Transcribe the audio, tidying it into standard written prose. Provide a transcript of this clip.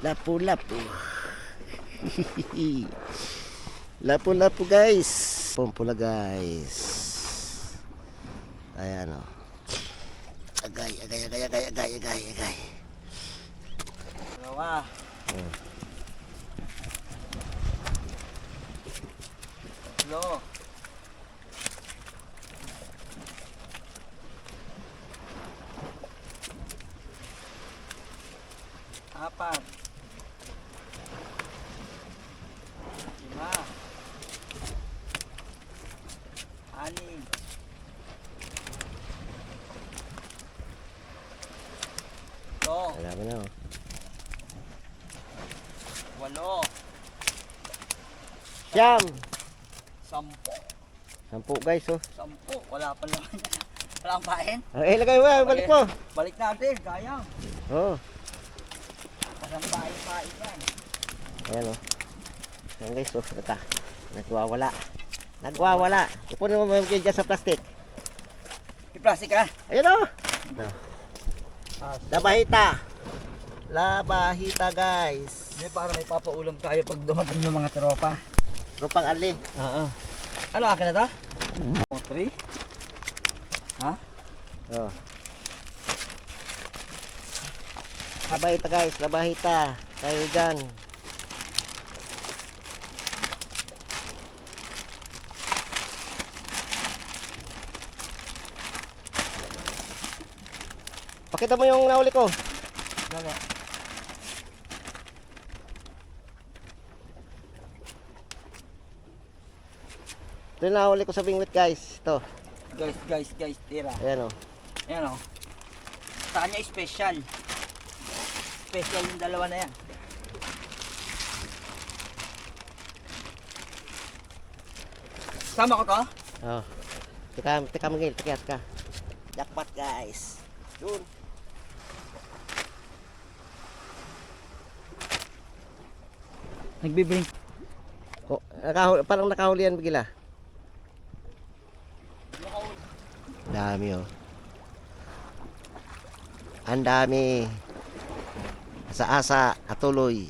Lapu-lapu. Lapu-lapu guys. Pumpula guys. Ayan o. Agay. Dalawa. Tatlo. Apat. Lima. Anim. Ito. Alam mo na o. Walo. Siyam. 10. 10 guys o. 10. Wala pa naman. Walang pain. Ilagay mo. Balik mo. Balik natin. Sayang. Oo. Walang pain yan. Ayan o. Ayan guys o. Ito. Nagwawala. Ipunin mo mo dyan sa plastic. May plastic ka? Ayan o. Labahita guys. Hindi, para may papaulam tayo pag dumating yung mga tropa. Rupang ali. Oo. Ano, akin na to? 3? Ha? Oh. Labahita guys, labahita. Tayo dyan. Pakita mo yung nahuli ko. Dali. Ito yung nahuli ko sa bingwit guys. Ito. Guys, tira. Ayan o. Ayan o. Sa kanya special. Special yung dalawa na yan. Sama ko to? Oh. Tika Miguel, tika. Jackpot guys. Yun. Nagbibring. Oh, parang nakahuli yan bigla. Dami oh. Ang dami. Asa-asa, atuloy.